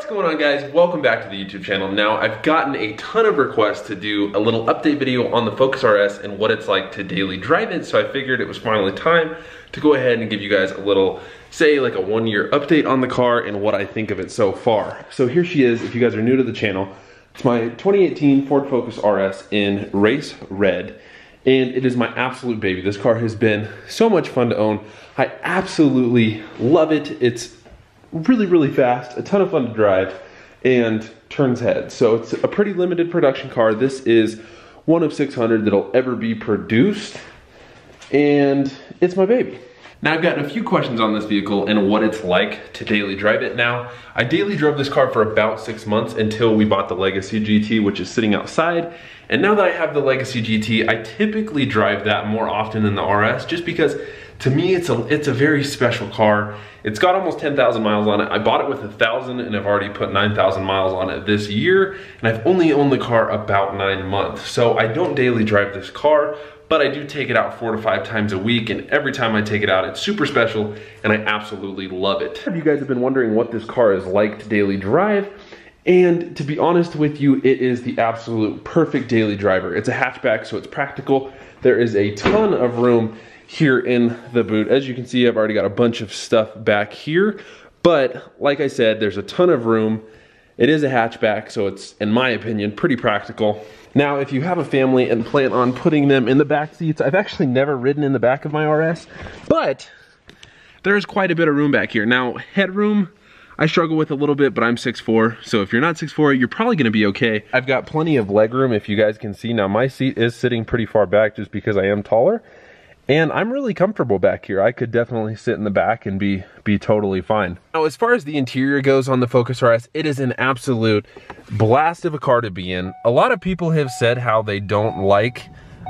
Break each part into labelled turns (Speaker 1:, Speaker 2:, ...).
Speaker 1: What's going on, guys? Welcome back to the YouTube channel. Now, I've gotten a ton of requests to do a little update video on the Focus RS and what it's like to daily drive it, so I figured it was finally time to go ahead and give you guys a little, say, like a 1-year update on the car and what I think of it so far. So here she is, if you guys are new to the channel. It's my 2018 Ford Focus RS in race red, and it is my absolute baby. This car has been so much fun to own. I absolutely love it. It's really fast, a ton of fun to drive, and turns heads. So it's a pretty limited production car. This is one of 600 that'll ever be produced, and it's my baby. Now, I've gotten a few questions on this vehicle and what it's like to daily drive it. Now, I daily drove this car for about 6 months until we bought the Legacy GT, which is sitting outside. And now that I have the Legacy GT, I typically drive that more often than the RS, just because to me it's a very special car. It's got almost 10,000 miles on it. I bought it with 1,000 and I've already put 9,000 miles on it this year, and I've only owned the car about 9 months. So I don't daily drive this car, but I do take it out 4 to 5 times a week, and every time I take it out, it's super special, and I absolutely love it. You guys have been wondering what this car is like to daily drive, and to be honest with you, it is the absolute perfect daily driver. It's a hatchback, so it's practical. There is a ton of room here in the boot. As you can see, I've already got a bunch of stuff back here, but like I said, there's a ton of room. It is a hatchback, so it's, in my opinion, pretty practical. Now, if you have a family and plan on putting them in the back seats, I've actually never ridden in the back of my RS, but there's quite a bit of room back here. Now, headroom, I struggle with a little bit, but I'm 6'4", so if you're not 6'4", you're probably gonna be okay. I've got plenty of leg room, if you guys can see. Now, my seat is sitting pretty far back just because I am taller, and I'm really comfortable back here. I could definitely sit in the back and be totally fine. Now, as far as the interior goes on the Focus RS, it is an absolute blast of a car to be in. A lot of people have said how they don't like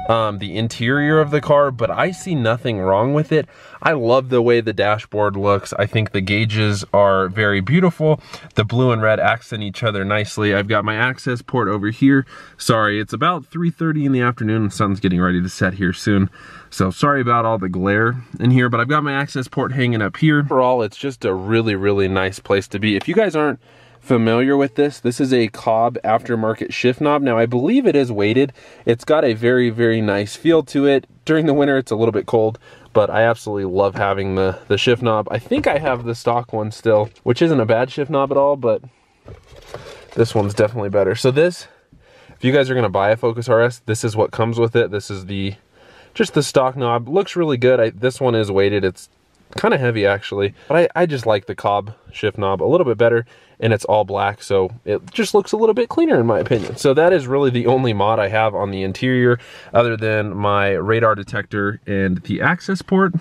Speaker 1: the interior of the car, but I see nothing wrong with it. I love the way the dashboard looks. I think the gauges are very beautiful. The blue and red accent each other nicely. I've got my access port over here. Sorry, it's about 3:30 in the afternoon. The sun's getting ready to set here soon, so sorry about all the glare in here, but I've got my access port hanging up here. Overall, it's just a really nice place to be. If you guys aren't familiar with this, this is a Cobb aftermarket shift knob. Now, I believe it is weighted. It's got a very nice feel to it. During the winter, it's a little bit cold, but I absolutely love having the shift knob. I think I have the stock one still, which isn't a bad shift knob at all, but this one's definitely better. So this, if you guys are gonna buy a Focus RS, this is what comes with it. This is just the stock knob. Looks really good. This one is weighted. It's kind of heavy actually, but I just like the Cobb shift knob a little bit better, and it's all black, so it just looks a little bit cleaner in my opinion. So that is really the only mod I have on the interior, other than my radar detector and the access port.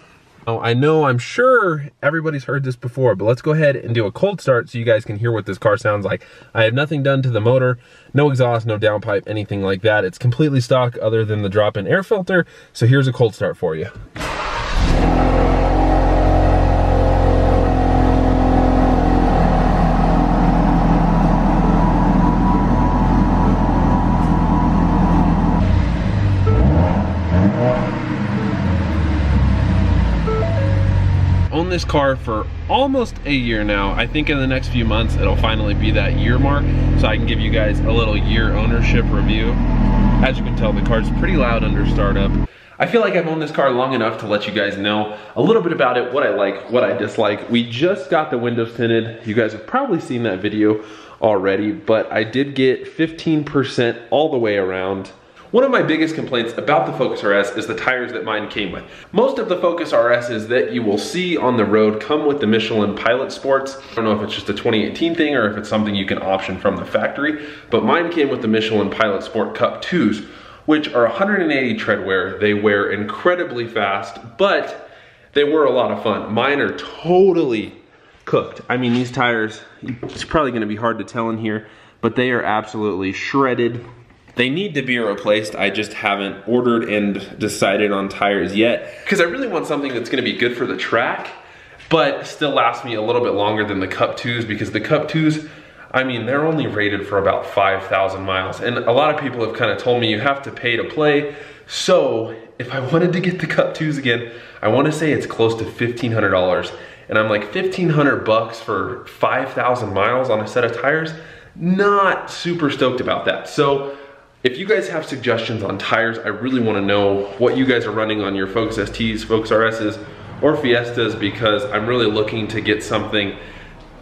Speaker 1: Now, I'm sure everybody's heard this before, but let's go ahead and do a cold start so you guys can hear what this car sounds like. I have nothing done to the motor, no exhaust, no downpipe, anything like that. It's completely stock other than the drop-in air filter. So here's a cold start for you. Owned this car for almost a year now. I think in the next few months it'll finally be that year mark, so I can give you guys a little year ownership review. As you can tell, the car's pretty loud under startup. I feel like I've owned this car long enough to let you guys know a little bit about it, what I like, what I dislike. We just got the windows tinted. You guys have probably seen that video already, but I did get 15% all the way around. One of my biggest complaints about the Focus RS is the tires that mine came with. Most of the Focus RSs that you will see on the road come with the Michelin Pilot Sports. I don't know if it's just a 2018 thing or if it's something you can option from the factory, but mine came with the Michelin Pilot Sport Cup 2s, which are 180 tread wear. They wear incredibly fast, but they were a lot of fun. Mine are totally cooked. I mean, these tires, it's probably gonna be hard to tell in here, but they are absolutely shredded. They need to be replaced. I just haven't ordered and decided on tires yet, because I really want something that's gonna be good for the track, but still last me a little bit longer than the Cup 2s, because the Cup 2s, I mean, they're only rated for about 5,000 miles. And a lot of people have kind of told me you have to pay to play. So if I wanted to get the Cup 2s again, I wanna say it's close to $1,500. and I'm like 1,500 bucks for 5,000 miles on a set of tires. Not super stoked about that. So if you guys have suggestions on tires, I really want to know what you guys are running on your Focus STs, Focus RSs, or Fiestas, because I'm really looking to get something.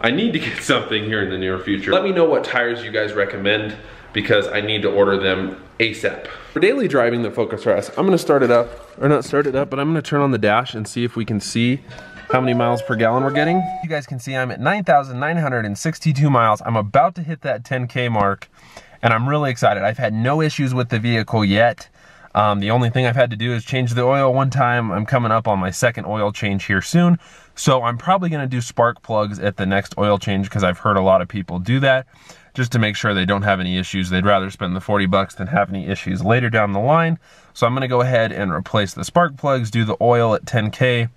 Speaker 1: I need to get something here in the near future. Let me know what tires you guys recommend, because I need to order them ASAP. For daily driving the Focus RS, I'm gonna start it up, or not start it up, but I'm gonna turn on the dash and see if we can see how many miles per gallon we're getting. You guys can see I'm at 9,962 miles. I'm about to hit that 10K mark, and I'm really excited. I've had no issues with the vehicle yet. The only thing I've had to do is change the oil one time. I'm coming up on my second oil change here soon. So I'm probably gonna do spark plugs at the next oil change, because I've heard a lot of people do that, just to make sure they don't have any issues. They'd rather spend the 40 bucks than have any issues later down the line. So I'm gonna go ahead and replace the spark plugs, do the oil at 10K,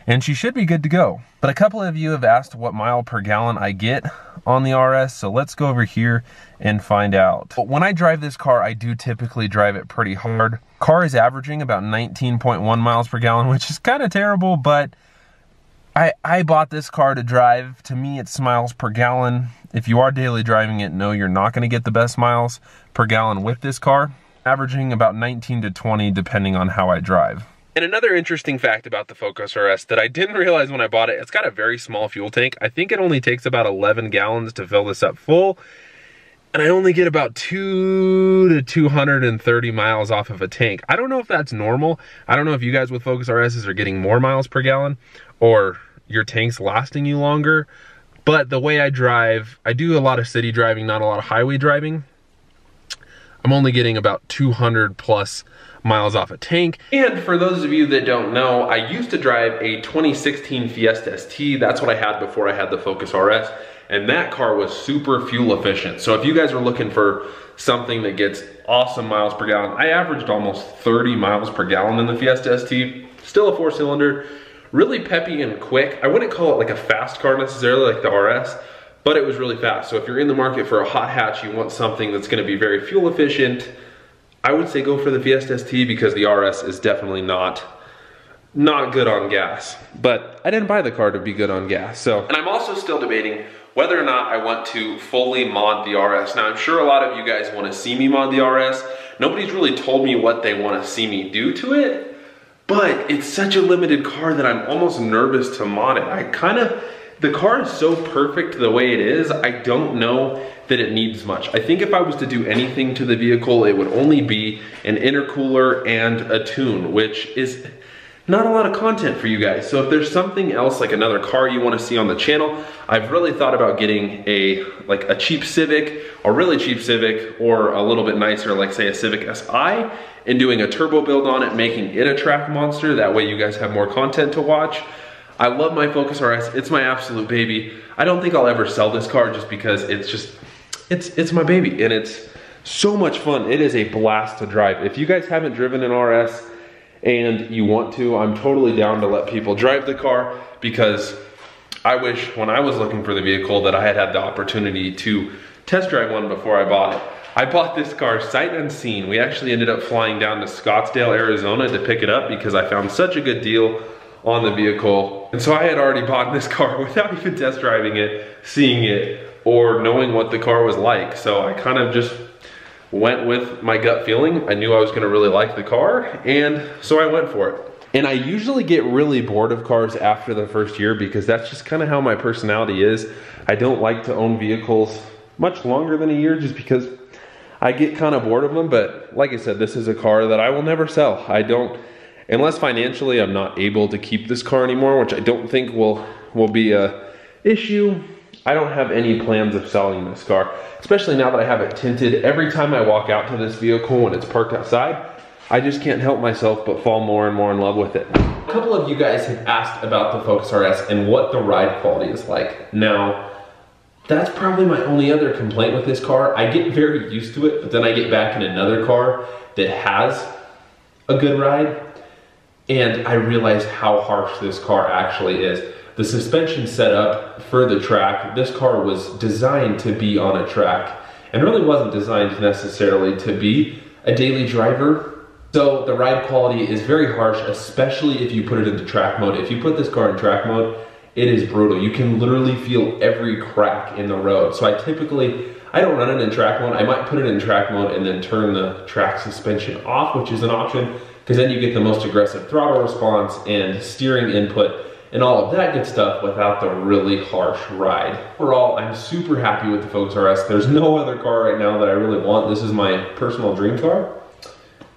Speaker 1: and she should be good to go. But a couple of you have asked what mile per gallon I get on the RS, so let's go over here and find out. But when I drive this car, I do typically drive it pretty hard. Car is averaging about 19.1 miles per gallon, which is kind of terrible, but I bought this car to drive. To me, it's miles per gallon. If you are daily driving it, no, you're not gonna get the best miles per gallon with this car. Averaging about 19 to 20, depending on how I drive. And another interesting fact about the Focus RS that I didn't realize when I bought it, it's got a very small fuel tank. I think it only takes about 11 gallons to fill this up full. And I only get about 2 to 230 miles off of a tank. I don't know if that's normal. I don't know if you guys with Focus RSs are getting more miles per gallon, or your tank's lasting you longer. But the way I drive, I do a lot of city driving, not a lot of highway driving. I'm only getting about 200 plus miles off a tank. And for those of you that don't know, I used to drive a 2016 Fiesta ST. That's what I had before I had the Focus RS. And that car was super fuel efficient. So if you guys are looking for something that gets awesome miles per gallon, I averaged almost 30 miles per gallon in the Fiesta ST. Still a 4-cylinder, really peppy and quick. I wouldn't call it like a fast car necessarily like the RS, but it was really fast. So if you're in the market for a hot hatch, you want something that's gonna be very fuel efficient, I would say go for the Fiesta ST, because the RS is definitely not good on gas. But I didn't buy the car to be good on gas. And I'm also still debating whether or not I want to fully mod the RS. Now, I'm sure a lot of you guys want to see me mod the RS. Nobody's really told me what they want to see me do to it, but it's such a limited car that I'm almost nervous to mod it. The car is so perfect the way it is, I don't know that it needs much. I think if I was to do anything to the vehicle, it would only be an intercooler and a tune, which is not a lot of content for you guys. So if there's something else, like another car you wanna see on the channel, I've really thought about getting a cheap Civic, a really cheap Civic, or a little bit nicer, like say a Civic Si, and doing a turbo build on it, making it a track monster. That way you guys have more content to watch. I love my Focus RS, it's my absolute baby. I don't think I'll ever sell this car just because it's my baby, and it's so much fun. It is a blast to drive. If you guys haven't driven an RS and you want to, I'm totally down to let people drive the car, because I wish when I was looking for the vehicle that I had had the opportunity to test drive one before I bought it. I bought this car sight unseen. We actually ended up flying down to Scottsdale, Arizona to pick it up because I found such a good deal on the vehicle. And so I had already bought this car without even test driving it, seeing it, or knowing what the car was like. So I kind of just went with my gut feeling. I knew I was gonna really like the car, and so I went for it. And I usually get really bored of cars after the first year, because that's just kind of how my personality is. I don't like to own vehicles much longer than a year, just because I get kind of bored of them. But like I said, this is a car that I will never sell. I don't, unless financially I'm not able to keep this car anymore, which I don't think will be a issue. I don't have any plans of selling this car, especially now that I have it tinted. Every time I walk out to this vehicle when it's parked outside, I just can't help myself but fall more and more in love with it. A couple of you guys have asked about the Focus RS and what the ride quality is like. Now, that's probably my only other complaint with this car. I get very used to it, but then I get back in another car that has a good ride, and I realize how harsh this car actually is. The suspension setup for the track, this car was designed to be on a track, and really wasn't designed necessarily to be a daily driver. So the ride quality is very harsh, especially if you put it into track mode. If you put this car in track mode, it is brutal. You can literally feel every crack in the road. So I don't run it in track mode. I might put it in track mode and then turn the track suspension off, which is an option, because then you get the most aggressive throttle response and steering input and all of that good stuff without the really harsh ride. Overall, I'm super happy with the Focus RS. There's no other car right now that I really want. This is my personal dream car.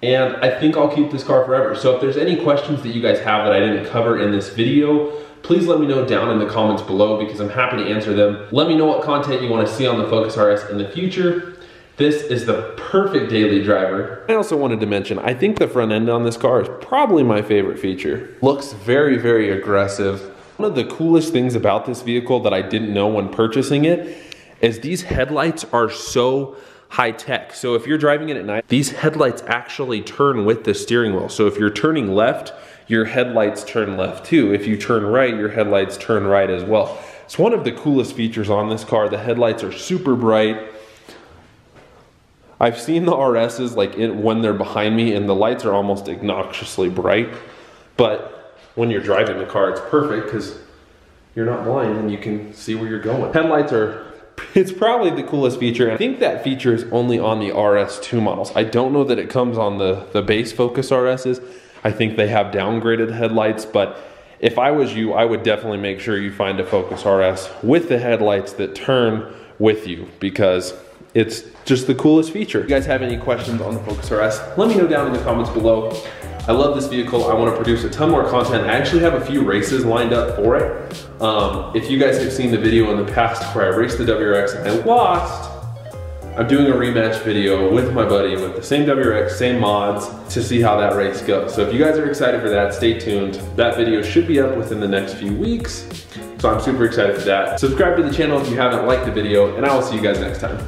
Speaker 1: And I think I'll keep this car forever. So if there's any questions that you guys have that I didn't cover in this video, please let me know down in the comments below because I'm happy to answer them. Let me know what content you want to see on the Focus RS in the future. This is the perfect daily driver. I also wanted to mention, I think the front end on this car is probably my favorite feature. Looks very, very aggressive. One of the coolest things about this vehicle that I didn't know when purchasing it is these headlights are so high tech. So if you're driving it at night, these headlights actually turn with the steering wheel. So if you're turning left, your headlights turn left too. If you turn right, your headlights turn right as well. It's one of the coolest features on this car. The headlights are super bright. I've seen the RSs when they're behind me and the lights are almost obnoxiously bright, but when you're driving the car, it's perfect because you're not blind and you can see where you're going. Headlights it's probably the coolest feature. I think that feature is only on the RS2 models. I don't know that it comes on the base Focus RSs. I think they have downgraded headlights, but if I was you, I would definitely make sure you find a Focus RS with the headlights that turn with you because it's just the coolest feature. If you guys have any questions on the Focus RS, let me know down in the comments below. I love this vehicle. I want to produce a ton more content. I actually have a few races lined up for it. If you guys have seen the video in the past where I raced the WRX and I lost, I'm doing a rematch video with my buddy with the same WRX, same mods, to see how that race goes. So if you guys are excited for that, stay tuned. That video should be up within the next few weeks. So I'm super excited for that. Subscribe to the channel if you haven't liked the video, and I will see you guys next time.